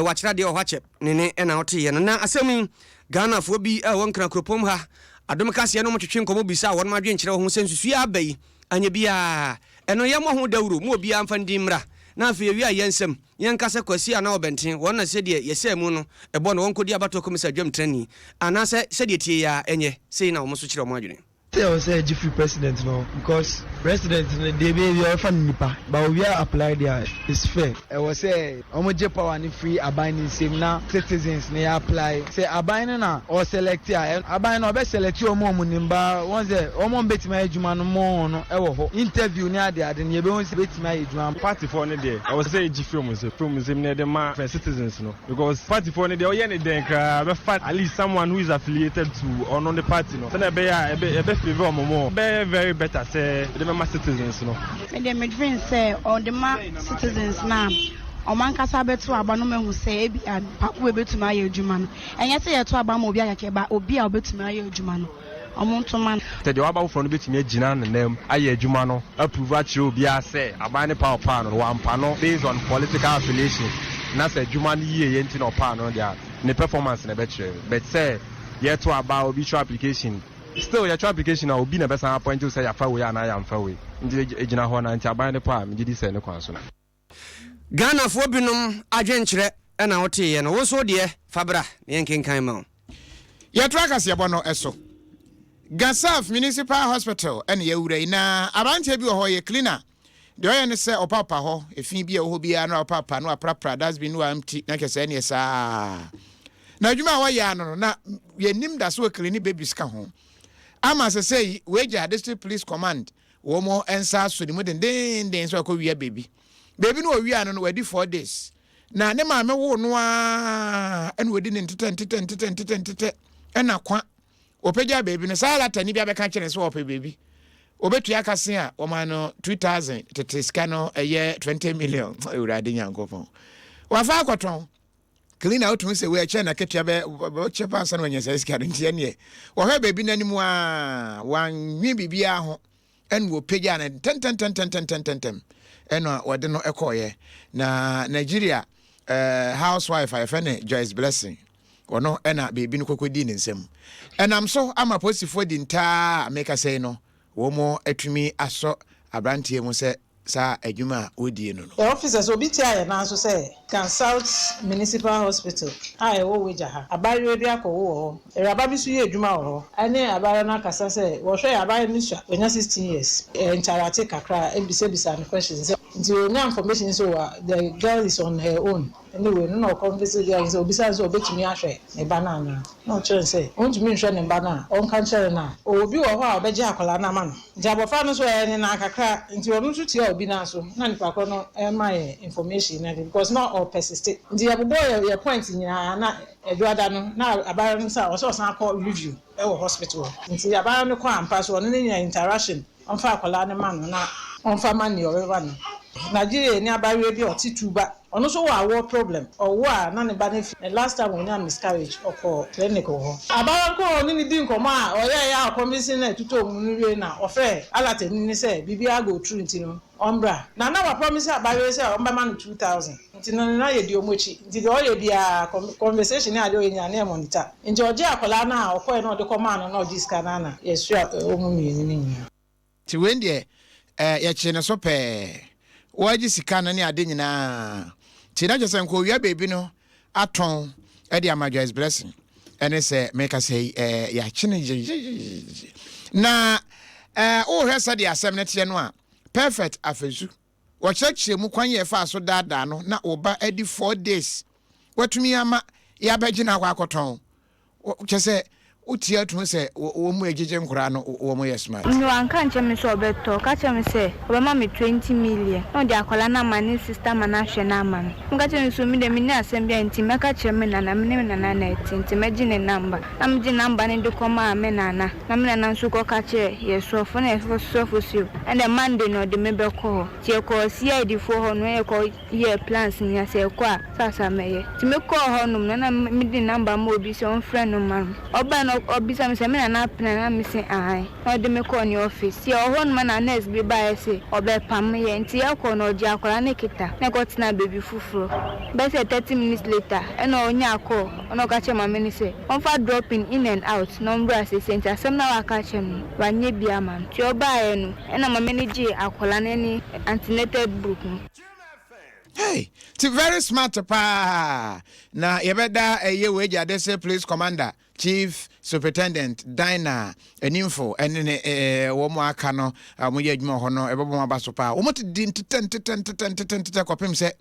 wachira de ohwache nene ena otiye na asemi Ghana fo bi won kra kropom ha Adom Kasiebo no motwetwe nkomo bisa won madwe nkyere ho sensusu abai anya bia eno ye mo ho dawuru mo bia amfa ndi mra na afi wi ayensem yenkase kwasi ana obenten won na se de yesemu no ebo no won kodi abato komisa dwam trani ana se de tie ya enye sei na wo so kire mo adwene I was say Jiffy president now because president they be your fan nipa but we are apply there is fair. I was say omoje power ni free abiding same na citizens they apply say abiding na or select ya abiding no be select your mom nimba once omo betima adwuma no mo no e wo ho interview ni ade ne be won se betima adwuma party for ne there I was say Jiffy from same ne dem ma citizens no because party for ne there o ye ne den kra be at least someone who is affiliated to on the party no so na be ya e be favor more. Very better say the member citizens no. Me dey me dream say all the citizens now. Oman kasa betu aba no mehu say ebi papo ebetuma ye adwuma no. Enye say ye to aba ma obi ayake ba obi a obetuma ye adwuma no. Omontoma te de waba for no betumi agina nanem aye adwuma no approve akire obi a say aba ne power no wampa no based on political affiliation na say adwuma no ye yenti no pa no dia ne performance na be kire but say ye to aba obi show application still your application na obi na be san appoint you say ya fa we ya na ya mfa we ndi agina ho na nti aba ne pa me gidi say ne kwan so na Ghana fo binom adwenkyerɛ ɛna wote ye no wo so de fabra ne yenkenkan ma ye to Kasiebo no eso Gasaf Municipal Hospital and Yewure na abante bi ho ye cleaner de oye ne se opapa ho efin bi ho bia na opapa no aprapra that's been no empty na kese ne sa na adwuma wa ya no na ye nim da so clean babies ka ho ama se say weja district police command wo mo ensa so ni mo den so akọ wia baby no wia no wadi 4 days na ne ma me wo no a en wadi ne tete ena kwa opeja baby no sala tani bia be ka kire so ope baby obetu akase a o ma no 2000 tete skano eye 20 million urade nyankopon wa fa akoton clean out me say we che na ketua be chepa san wanya say skano ntie ne wo ha baby nanimu a wan nwi bibia ho en wo peja na ten eno wode no ekoye na Nigeria housewife afene Joyce Blessing ono ena baby no kokodi ne nsem enam so ama posifo di nta make say no wo mo atumi aso abrantie mu se sa adwuma odie no the officers obi tia na so say can South Municipal Hospital ai wo weja ha abare bi akowo ho eraba bi su ye adwuma ho ane abare na kasa say wo hwe abare ni sha onya 16 years entarate kakra ebisa questions nti no information so the girl is on her own anyway no conversation there is obisa so obetumi ahwe ne banana no chance say ontumi nhwe ne banana on kan chere na obi wo ho a obeje akola na ma no njabofa no so ene na kakra nti onu so tia obi na so na nipa ko no my information na because not all persistent nti abobo your point nyina na eduada no na abara no sa o so san call review e wo hospital nti abara no ko ampa so no ne interaction on fa akola ne ma no na on fa mani o we no Nigeria ni abare bi otituba ono so wa war problem or wa na ne ba ne the last time we na miscarriage or clinical ho abara ko ni di nkomo a oye ya promising na tuto mu nwie na ofe alate ni say bibia go through ntino ombra na wa promise abare say omba man 2000 ntino na ye di omochi nti de oye bia conversation na de oye na monitor nti oje akola na okoye na de command na oji scanner na yesu omu mi ni ti wende ya chene so pe waji sika na ne ade nyina ti na jese nko wia baby no aton e de Joyce Blessing ene se make say ya chene na o hwesa de asem ne tie no a perfect afezu wo chekche mu kwan ye fa so dada no na oba edi 4 days watumi ama ya bagina kwa akoton chese utia tu se wo mu ejeje nkura no wo mu yes smart no anka nche me so beto ka che me se obama me 20 million no de akola na mani sister manahwe na man nka che me so mi de me ni asem bia nti meka che me na me ne na na nti me gi ne number na me gi number ne de koma me na me na nso ko ka che yeso fo na efo so fo si and the Monday no de me be ko tie ko CID fo ho no e ko ye plans ni ase ko a sasa meye ti me ko ho no na me di number mo obi so on friend no man oba no obisa me se me na apna na me se ai o de me ko ni office ye o hon man na nurse bi ba ese obe pam ye nti ya ko no ji akwara ne kita na go tina baby fufuro be se 30 minutes later e na onya ko ono ka che mama ni se on fa dropping in and out number se center asem na wa ka che no wa nye bia man ti oba ye no e na mama ni ji akwara ne ni antenatal book. Hey, it's very smart pa. Na yebeda eye weja dese police commander, chief superintendent, diner, info, and wo mo aka no mo ye adwuma ho no ebo mo ba so pa. Wo mo te din ten kopem se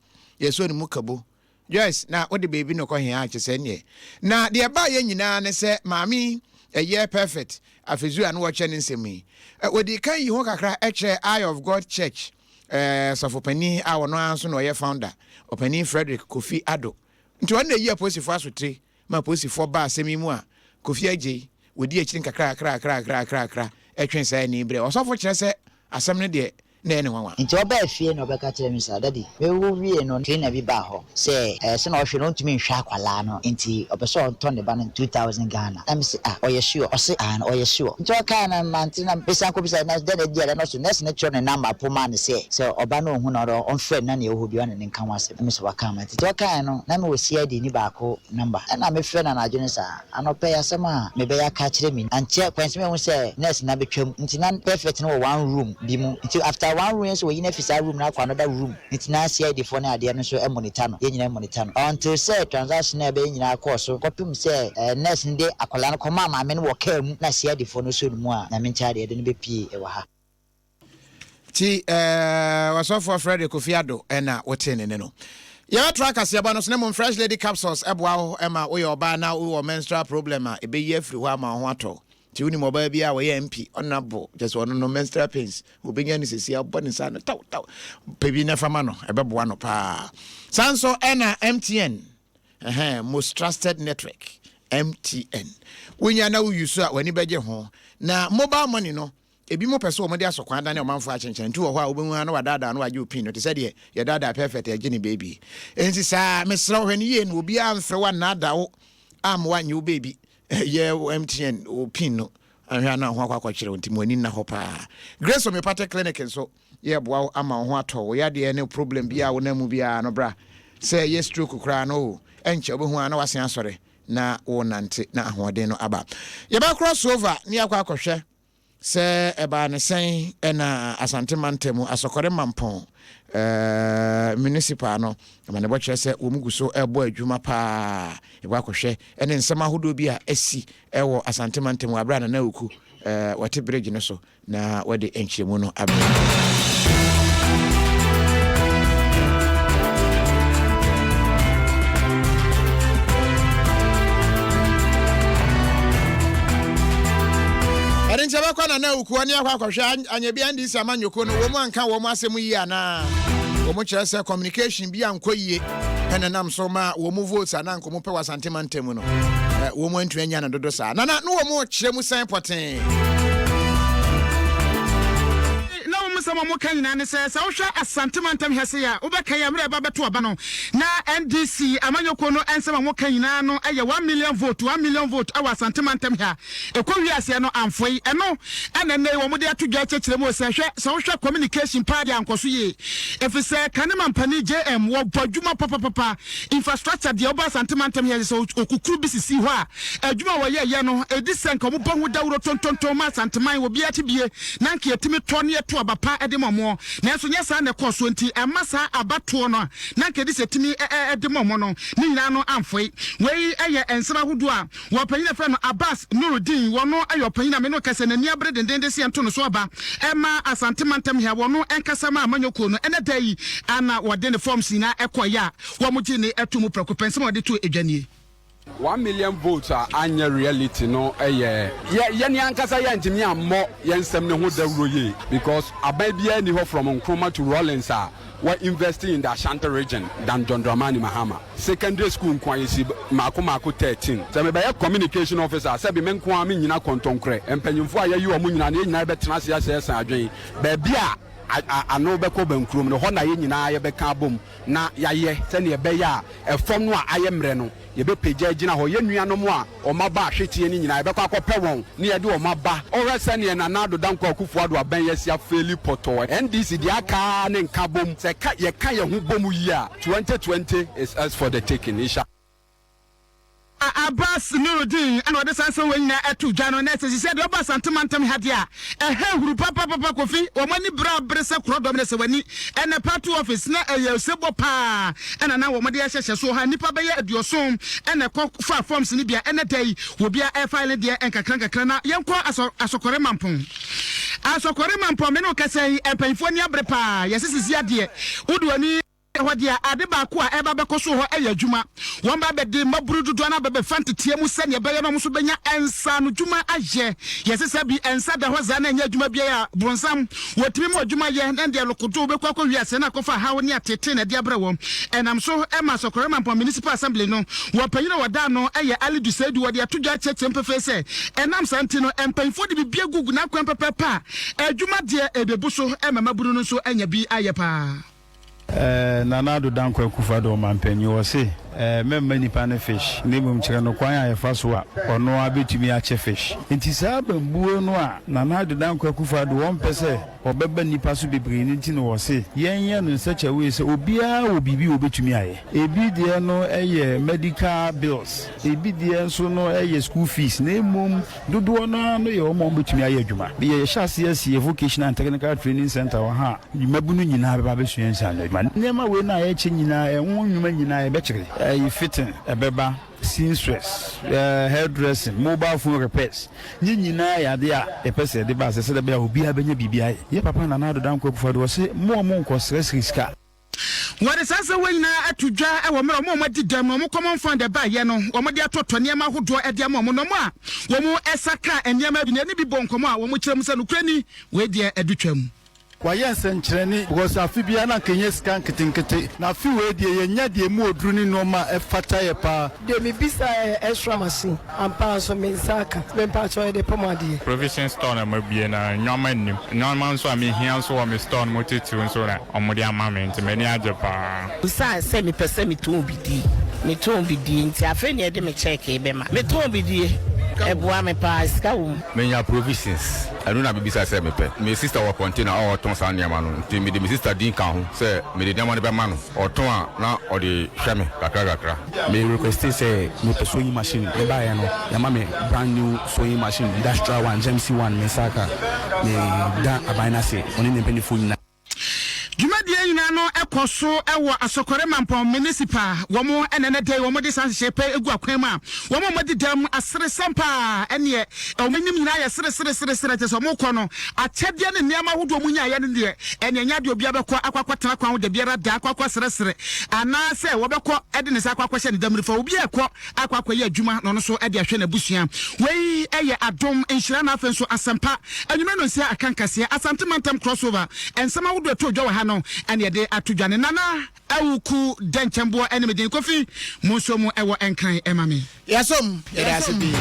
yeso ni mukabo. Yes, na what the baby no ko hia che se ne. Na de ba ye nyina ne se mami eye perfect. Afezu anu wo che ne nsemi. Wo di kan yi ho kakra eche Eye of God Church. So for Penny, our no answer no founder, or Penny Frederick Kofi Adom. Into 1 year posty for us with 3, my posty for bar semi moi, Kofi AJ, with the chin cra, etwen say ni bre osofo kire say asem ne de na ene wanwa nti oba afie na obeka kire mi sa daddy me wo wie no trainer bi ba ho say se na ohwe no ntumi nhwa akwala no nti obeso onto ne ba no 2000 Ghana am say oye sure o say oye sure nti o kan na manti na pesa ko bisa na de dia na so next ne cho ne number po man say oba no hu no on friend na ne ho bi wan ne nkan wase me so waka ma nti o kan no na me wo sia di ni ba ko number na me friend na adwene sa anope yasema me be ya ka kire mi anche kwanse me hu say next na betwam nti na perfect no one room bi mu nti after one room so we in a physical room now another room it's na see the phone ade no so e monitor no ye monitor no until say transaction e be nyina course so kopim say next day akola no koma ma me no work am na see the phone so mu a na me nchaade de no be pie e wa ha ti wasofo Frederick Kofiado na wote ne no ya track Kasiebo no so ne fresh lady capsules eboa ho ema wo ye oba na wo menstrual problem a e be ye free ho ama ho ato ti uni mobile bia we MP honorable just one no menstrual pains obenya ni sesi abone sa no taw pebi na fama no ebeboa no pa sanso na MTN most trusted network MTN wonya na wo use a wani beje ho na mobile money no ebi mo pese o mo de asokwan da na o manfo a chenchen tu wo ho a obenhu na wadada no waje opin no te se de ye dada perfect e gini baby ensi sa mesra wo hwani ye no obi amfre wa na da wo am wa nyu baby ye MTN opin no ahwa na ho akwa kire ntimo ani na ho pa Grace Omepate clinic so ye boa ama ho ato wo ya de ne problem bia wo na mu bia no bra say ye stroke kra no enche obehu na wasen asore na wo nante na ahoden no aba ye ba crossover ni akwa akohwe se eba ne sen na Asante Mantemu asokore mampon municipal no amane bo kire se wo muguso ebo adwuma pa e ba akohwe ene nsema hodo bi a asi ewo Asante Mantemu abra na oku wate bridge no so na wade enchiemu no abra Nchaba kwa na uku ani akwa kwahwe anya bia ndi si amanyoko no wo mu anka wo mu asemu yi ana wo mu kire se communication bia ankoyie ene nam so ma wo mu votes ana nko mu pe Asante Mantemu no wo mu antu anya na dodo sa na no wo mu kire mu san poten sama mo kan nyina ne se wo hwa Asante Mantemu hese ya wo be kan ya mre ba beto aba no na NDC amanyoko no ensema mo kan nyina no eye 1 million vote awa Asante Mantemu ha ekɔwi ase no amfoi eno anene wo mo de atodwa kyekire mo se hwe so wo hwa communication party ankoso ye efise kanema mpani JM wo badwuma papa infrastructure de oba Asante Mantemu ha so okukuru bisisi ho a adwuma wo ye no edisen ko mo bahu dawro tontonton ma Asante Man wo bia tibie na nka yetimi to ne to aba edimomo na enso nyesa ne koso nti emasa abato no na nkedi setimi edimomo no ni nyina no amfoi wei eye ensra hodo a wopanyina fe no Abbas Nurudin wono ayopanyina me no kase na niabre dendende si anto no so aba ema Asante Mantemu ha wono enkasa ma amanyoko no ene dai ana wode ne forms na ekoya wo mo gi ne etumu prekopense ma wode to edwanie 1 million votes are annual reality no ye ni ankasa ya ntimi ammo ye nsem ne ho dawro ye because ababia ni ho from Nkrumah to Rollins were investing in the Ashanti region than John Dramani Mahama secondary school nkwayesi mako 13 so me be communication officer say be men kwa me nyina kontonkre empanyimfo ayeyi o mu nyina ne nyina betena se asan adwen ba bia ano be ko bankrum no ho na ye nyina ye be ka bom na yaye se ne be ya efom no a aye mre no ye be peja gina ho ye nuanom a o maba ahwetie ni nyina ye be kwa akopɛ won ne ye de o maba ora se ne na nado danko akufo ado aban ye sia feli poto NDC di aka ne nka bom se ka ye ho bom yi a 2020 is as for the taking isha Abbas Nurudin and what the sense when to Jano Ness, he said, Oba Asante Mantemu Hadia, a hell papa coffee, or money bra bressa crowdom when and a party office, not a sebo pa, and an hour Madia so her nipa bay at your son, and a cock far from Sinibia, and a day will be a file there and Kakranka Crana, Yanko Asokore Mampon. Asokore Mampon, Meno Casay, and Penfonia Brepa, yes, this is Yadia. Would Wadia Adeba kwa eba bekoso ho eya juma. Wamba be de maburu dodo na be fante tie mu sene be no so benya ensa no juma aje. Yesesa bi ensa da ho za na nya juma bia ya bronsam. Wotimi mo juma ye na de lokoto be kwa wiase na kofa ha woni atete na de abra wom. Enam so ema sokore mampo municipal assembly no. Wopanyina wada no eye alidu sedu wode atodwa cheche mpefe se. Enam santi no empanfo de bibia gugu na kwan pepepa. Adwuma de ebebu so emamaburu no so anya bi ayepa. Nanado Danko Kufado Mampenyi was say, many pan fish, Nibum Chiranoquia, a fasua, or no abitumi ache fish. It is up and buonoa, Nanado Danko Kufado 1%, or Bebeni Pasu be bringing was say, Yan in such a way, so Obia will be obitumi. A bid no a medical bills, a bid so no a school fees, name mum, do no your mom between Ayajuma. Be a chassis, a vocational and technical training center, or ha, you may be in Ababasuan. Nema we na echi nyina enwo nwuma nyina ebechire fitting ebeba seamstress hairdressing mobile phone repairs nyina ya de a epese de ba se de ba obi abenya bibia ye papa na do dan kwafado wo se mo nko sresriska What is as a way now to draw our mamma did them, no common fund the buy, no, or my dear Toto Niama who draw at their mamma no more. One more Esaka and Yama in any bon coma, one which comes and Ukraine, where dear Educhem. Wayense nkyerɛne because afibia na kenye scan ketinkete na afiwe die yenya die mu odruni noma efata ye pa de me bisa extra machine ampa so me saka me pa cho de pomade provision store na mabie na nyoma nim nyoma so ami hia so wa me store mo titu so na omode amame nti me ni age pa usa se me pese me to bidi nti afa ne de me check e be ma me to bidi eboa me pa ska wo menya provisions anu na bibisa se me pe me sister wa container o ton sa niam no nti me de me sister din kan ho se me de niam no be ma no o ton a na o de hwe me kakra me request say me sewing machine e ba ya no ya ma me brand new sewing machine industrial one GMC1 me saka me da abina se oni ne penny phone na Jumadie nyina no ekoso ewo asokore mampon municipal womo enene day womo de sanse pe egu akwan ma womo modi dam asere sampa ene omenim nyina ya sere te so mo kɔ no akyɛdeɛ ne nneɛma hodo mu nya ya ne de ene nya de obi abɛkɔ akwakwatena kwan de biara da akwakwa sere ana sɛ wɔbɛkɔ ede ne sa akwakwa hyɛ ne dam rifa obi ekɔ akwakwa yɛ adwuma no no so ede ahwɛ na busua wei ɛyɛ adom enhyira na afenso asampa anwuma no nsia akankase asante mantam crossover ensama hodo to dwa ha no ane de atudwane nana awuku denchembo ene medin kofi monso mu ewo enkran emame yasom yasibi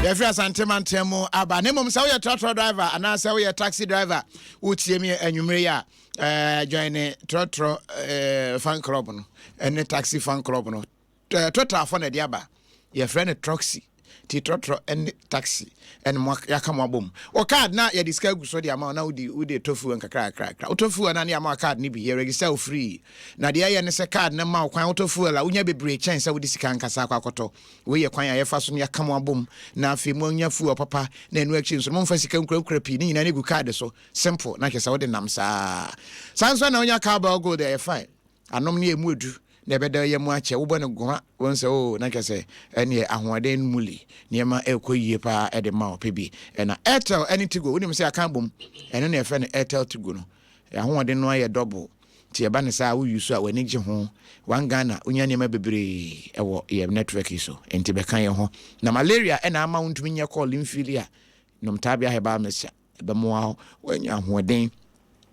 Every asantemantem aba nemom sa we trotro driver ana sa we taxi driver utie mi anwumre ya join trotro fan club no ene taxi fan club no total for na dia ba your friend a troxy titotro and taxi and yakama bom o card na ya disca gu so dia ma na udi tofu en kakra tofu na na ma card ni bi here register free na dia ye ne se card na ma kwan tofu la unya bebre chance udi sika nkasa akwakoto we ye kwan ya fa so yakama bom na afi mo nya fu papa na enu action so mo fa sika nkura pi ni na ne gu card so simple na kesa udi nam sa sanso na unya card go there fine anom ne emu edu na beda ye mu ache wo bone goma won se o na kese ene ahoaden muli niema ekoyie pa ede ma opebi na Airtel anytigo wonim se aka bom ene na efe ne Airtel tigo no ahoaden no aye double ti e ba ne sa wo yusu a wani gye ho wan Ghana unya niema bebre ewo ye network iso enti be kan ye ho na malaria ena ama wontumi nya call infilia nom tabia he ba mesha be mo a wanya ahoaden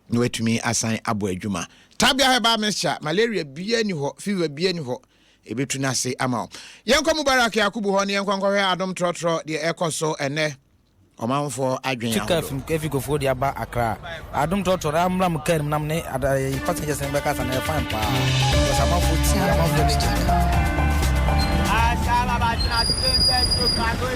no wetumi asan abo adwuma tabia heba mesha malaria bia ni ho fever bia ni ho ebetu na se ama yenko mubarak yakubu ho ne yenko hwe adom trotro de ekoso ene omanfo adwen ya chika fim kefi go fo de aba akra adom trotro amra mu kan nam ne passengers ne beka san e fine pa sama futi ama fo ne chika asala ba tina to kago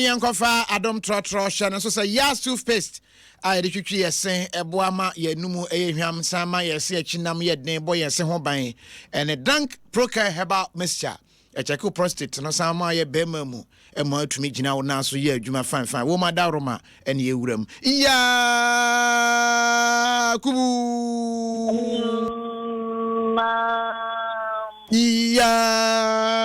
yenko fa adom trotro hye so say yas toothpaste I de twitwi yesen eboama ye numu ehwam sama yese achinam ye den boy yese ho ban and dank proca herbal mixture e check prostate no sama ye bema mu e ma atumi gina wo na so ye adwuma fan wo ma da roma ene ye wuram ya kubu ya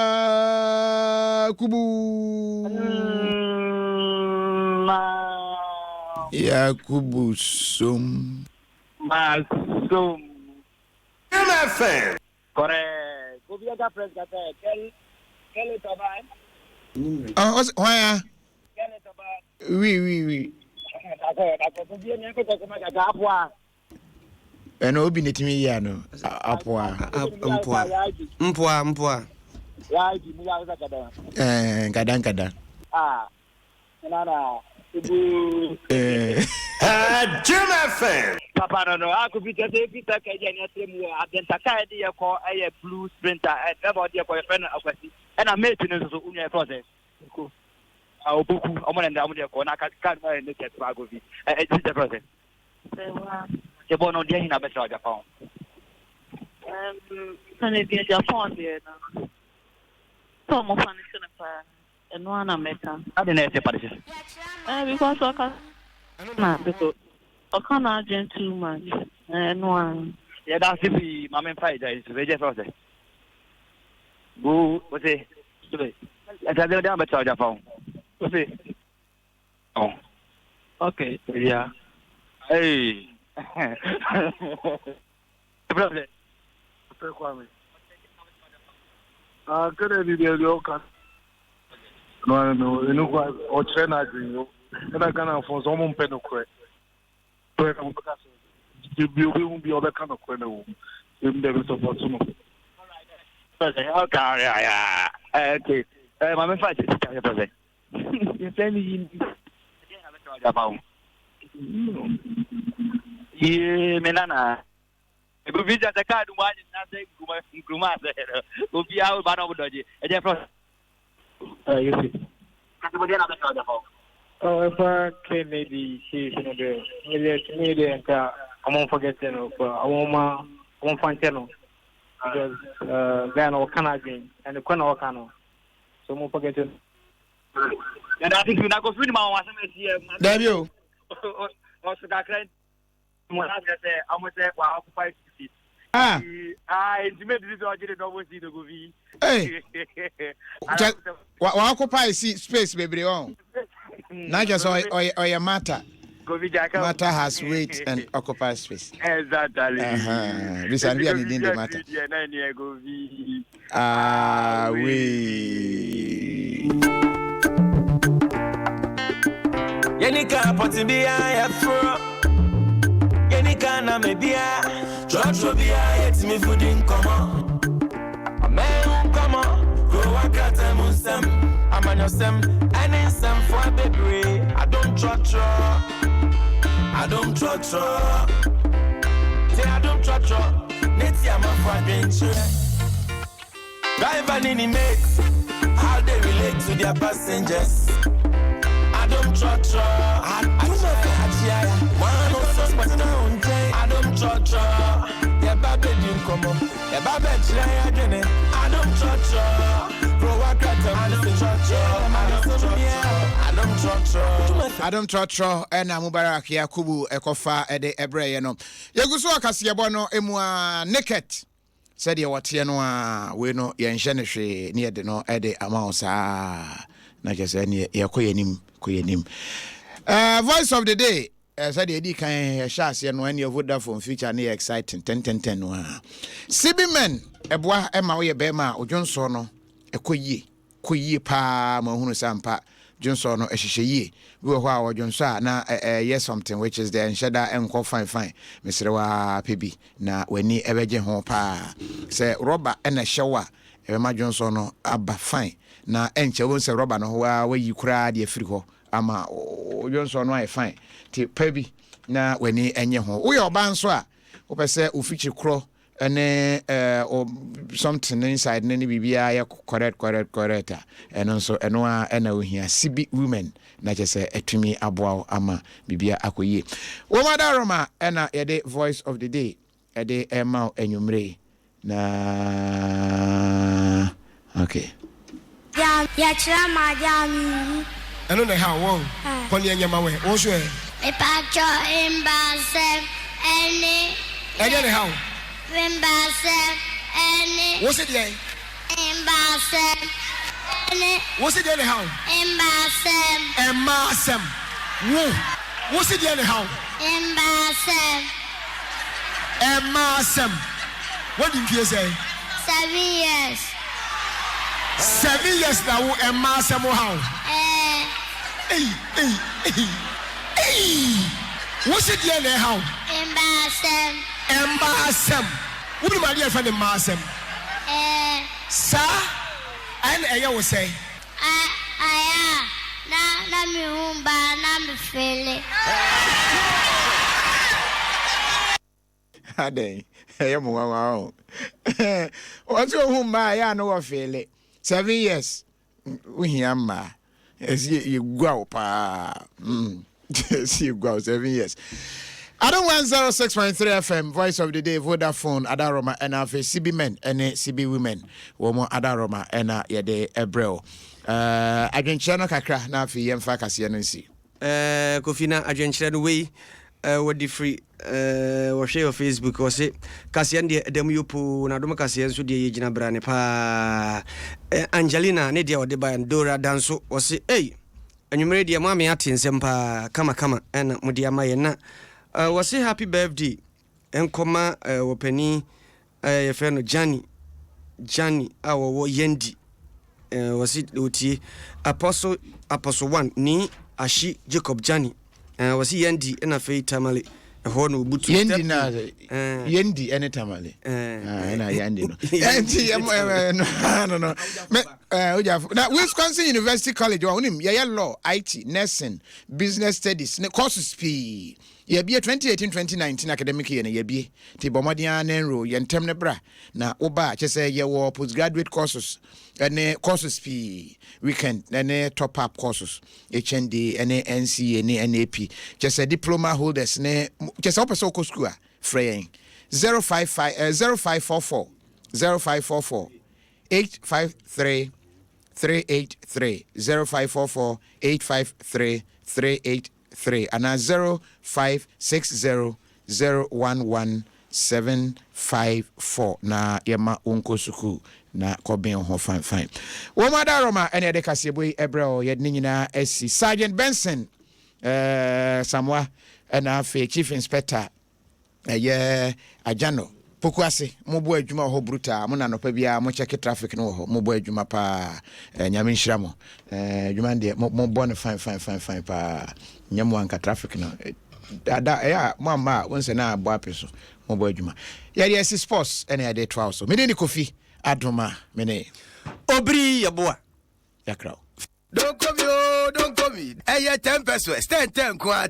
Yakubu Sum. Masum. MFM. Correct. Go be other friends that Kelly Toban. Why? Oui. Eno obi netimi ya no apwa. Mpwa. Nkada. Nana. Jim FM. Papa no. I could be just a bit like I a blue sprinter and everybody for a friend of and I'm making it so unya process. I'll book I'm going to go. I can't buy a naked bag of it. It's the process. The born on the end of the Japan. Can it be a Japan there now? Some of us and one American. I didn't say Paris. Because I can't. Because I can't argue too much. And one. Yeah, that's if we, my main fight is very process. Go, what's it? Let's have them better Japan. What's it? Oh. Okay, yeah. Hey. Brother. Good idea, local. No, you know what? Or China, you and I can't afford some pen of credit. You won't be other kind of credit. You never support some. Okay, yeah. Okay. My main fight is brother. You tell me. Yeah, menana. Go visit the card one in nothing. Guma, go be out, but over dodgy. And therefore, you see. Oh, if I can maybe she's in the media and I won't forget, I won't find channel because then all Canadian and the Quano Cano. So, won't forget it. And I think we're not going to my there you. Also, that client, I'm going to say, wow, 5 feet. I made this already always see the movie. Hey, occupy space, baby. Not just or your matter. Matter has weight and occupy space. Exactly. This is really the matter. Yenika potibia afro. Yenika na mebia. Jojo bia yet me foodin come. Amen come on. Go wakata musam. Amanyosem and in some for baby. I don't trot. Say I don't trot. Neti am a for driver nini mates. How they relate to their passengers. I don't trot. I don't trot. Yeah, baby, didn't come up. Yeah, baby, try again. I don't trot. Grow a cat, I don't trot. And I'm Mubarak Yakubu Ekofa Ede Ebre, no. Yaguso Kasiebo no emua Naket. Said you what no we no yenshene near the no Ede amounts na just any yakoyenim. Voice of the day. Said Eddie can shas and when your Vodafone feature near exciting 10 Sibi men Ebwa Emma we bema or Johnson a kuyi pa mahunu sampa Johnson or ye we were Johnson na yes something which is the enshada and call fine Mr. Wa PB na weni ebeje hon pa say rubber and a shower Emma Johnson abba fine na enche won say rubber no wa yi kura de free ho ama Johnson no fine ti pabi na weni enye ho we oba nso a wo pese ofichi kro ene or something inside nani bibia ya correct eno so eno a ena ohia sibi women na chese etumi aboa ama bibia akoyie wo madaroma ena yede voice of the day ede ema enwumre na okay ya chama jami eno ne ha won koni enyama we wo so e pacho imbase ene ne ha Imbase ene what's it like imbase ene what's it like how imbase emasem wo What's it anyhow? Emma. What did you say? 7 years. 7 years now, Emma how? Hey. What's it anyhow? Emma. What do my dear friend Emma? Sir, and I will say. Na mi humba na mi fele. Ade, mo wow. What's your humba ya no fele. 7 years. We yamma. You go pa. You go 7 years. Adom 106.3 FM, Voice of the Day, Vodafone, Adaroma, and CB men, and CB women, Womo Adaroma, and Yade Ebreo. Agentchano kakra na fi yemfa kase no nsi Kofina agentchano we what the free share your Facebook or say kase de dem yopo na dom kase nso de yegina brane pa Angelina ne de ode ba Dora danso o say hey anwumere de ma me atensem pa kama na mode amaye na o say happy birthday enkoma wopani ye fe no Johnny awo yendi was it Uti Apostle 1 ni Ashi Jacob Johnny was he Yendi and a fate tamale a horn butu Yendi na Yendi any tamale and I Yendi no now Wisconsin University College on him law IT nursing business studies courses P ye be 2018-2019 academic year na ye be ti bomodian enroll ye ntem ne bra na oba che say ye wo postgraduate courses and courses P weekend and top up courses HND and NCA and NAP just a diploma holders ne just up so school fraying 0544 853 383 0544 853 383 and 0560011754 na yema unko suku na koben ho fine womada roma ene de Kasiebo Ebreo ye nyina asi Sergeant Benson Samwa na fe Chief Inspector ye Ajano Pokuase mobo adwuma ho bruta mo na nopa bia mo check traffic no ho mobo adwuma pa nyame nhira mo adwuma de mo bon fine pa nyamo anka traffic no ada ya mama wonse na abo apeso mobo adwuma ya sports ene ya de twa so me ni Kofi Adoma mene obri yaboa yakra don't come 10 pesos 10 kwa